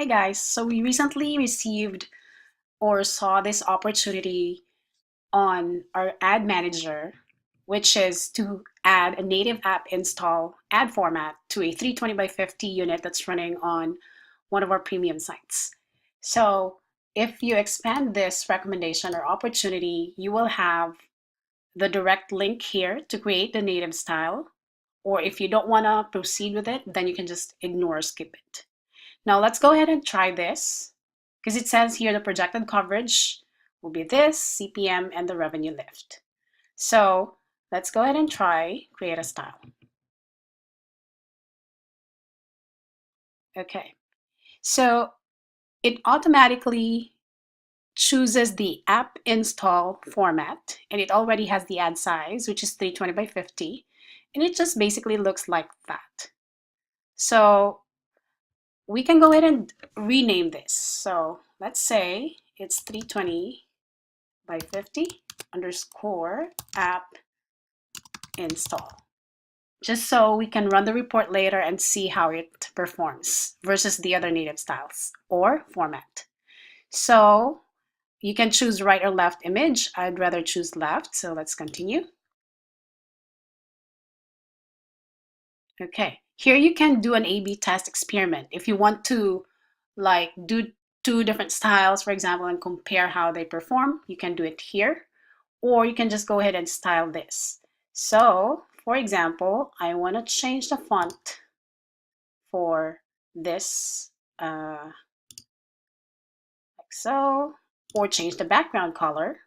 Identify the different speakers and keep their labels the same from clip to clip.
Speaker 1: Hey guys, so we recently received or saw this opportunity on our ad manager, which is to add a native app install ad format to a 320 by 50 unit that's running on one of our premium sites. So if you expand this recommendation or opportunity, you will have the direct link here to create the native style. Or if you don't want to proceed with it, then you can just ignore or skip it. Now let's go ahead and try this because it says here the projected coverage will be this, CPM, and the revenue lift. So let's go ahead and try create a style. Okay, so it automatically chooses the app install format, and it already has the ad size, which is 320 by 50, and it just basically looks like that. So we can go ahead and rename this. So let's say it's 320 by 50 underscore app install, just so we can run the report later and see how it performs versus the other native styles or format. So you can choose right or left image. I'd rather choose left, so let's continue. Okay, here you can do an A/B test experiment. If you want to like do two different styles, for example, and compare how they perform, you can do it here. Or you can just go ahead and style this. So, for example, I want to change the font for this, like so, or change the background color,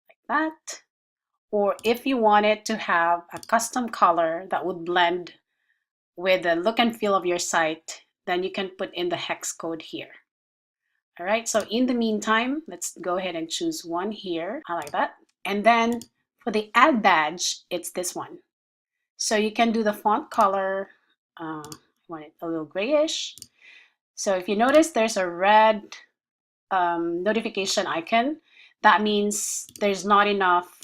Speaker 1: like that. Or if you wanted to have a custom color that would blend with the look and feel of your site, then you can put in the hex code here. All right, so in the meantime, let's go ahead and choose one here. I like that. And then for the ad badge, it's this one. So you can do the font color, I want it a little grayish. So if you notice there's a red notification icon, that means there's not enough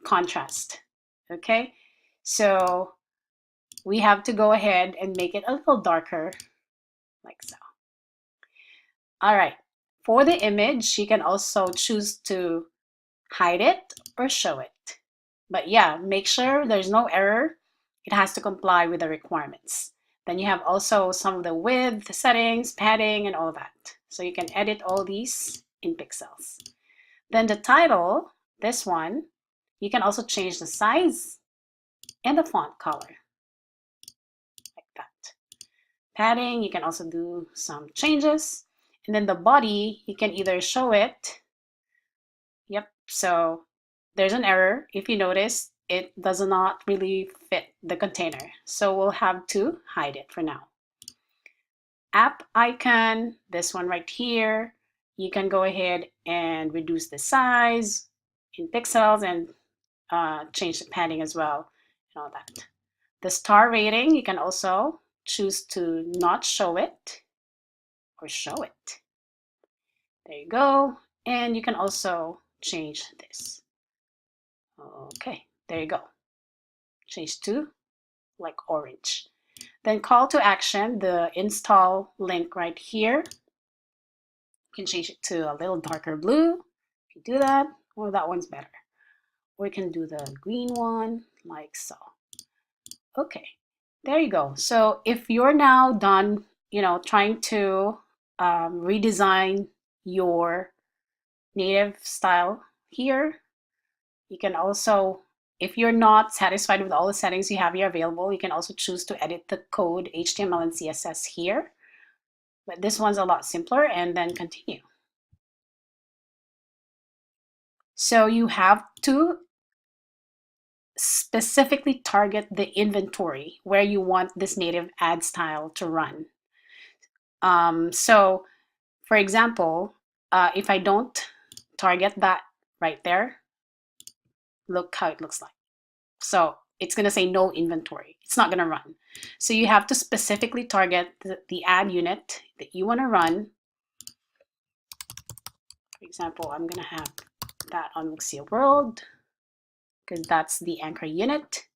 Speaker 1: contrast, okay? So we have to go ahead and make it a little darker, like so. All right, for the image, you can also choose to hide it or show it. But yeah, make sure there's no error. It has to comply with the requirements. Then you have also some of the width settings, padding, and all that. So you can edit all these in pixels. Then the title, this one, you can also change the size and the font color, like that. Padding, you can also do some changes. And then the body, you can either show it. Yep, so there's an error. If you notice, it does not really fit the container. So we'll have to hide it for now. App icon, this one right here, you can go ahead and reduce the size in pixels and change the padding as well and all that. The star rating, you can also choose to not show it or show it. There you go. And you can also change this. Okay, there you go. Change to like orange. Then call to action, the install link right here. You can change it to a little darker blue. If you do that, or that one's better. Or you can do the green one like so. Okay, there you go. So if you're now done, trying to redesign your native style here, you can also, if you're not satisfied with all the settings you have here available, you can also choose to edit the code HTML and CSS here. But this one's a lot simpler, and then continue. So you have to specifically target the inventory where you want this native ad style to run. So for example, if I don't target that right there, look how it looks like. So it's going to say no inventory. It's not going to run. So you have to specifically target the ad unit that you want to run. For example, I'm going to have that on Mixia World because that's the anchor unit,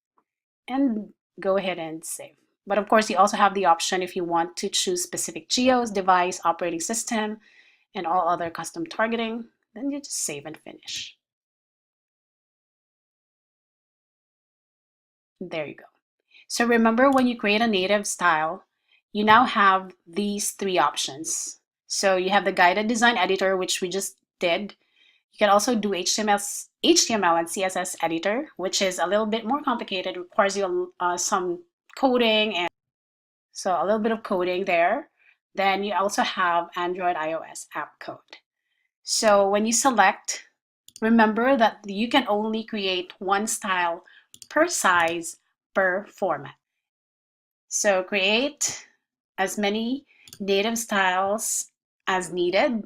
Speaker 1: and go ahead and save. But of course, you also have the option if you want to choose specific geos, device, operating system, and all other custom targeting, then you just save and finish. There you go. So remember, when you create a native style, you now have these three options. So you have the guided design editor, which we just did. You can also do HTML and CSS editor, which is a little bit more complicated, requires you some coding, and so a little bit of coding there. Then you also have Android iOS app code. So when you select, remember that you can only create one style per size per format. So create as many native styles as needed.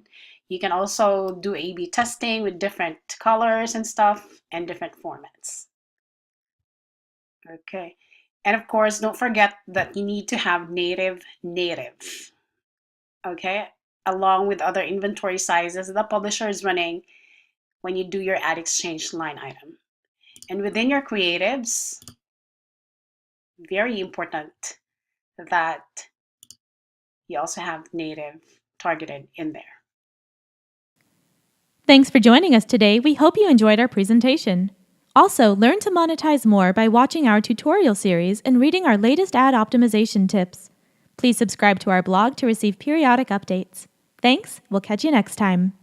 Speaker 1: You can also do A/B testing with different colors and stuff and different formats. Okay. And of course, don't forget that you need to have native. Okay. Along with other inventory sizes the publisher is running when you do your ad exchange line item. And within your creatives, very important that you also have native targeted in there.
Speaker 2: Thanks for joining us today. We hope you enjoyed our presentation. Also, learn to monetize more by watching our tutorial series and reading our latest ad optimization tips. Please subscribe to our blog to receive periodic updates. Thanks. We'll catch you next time.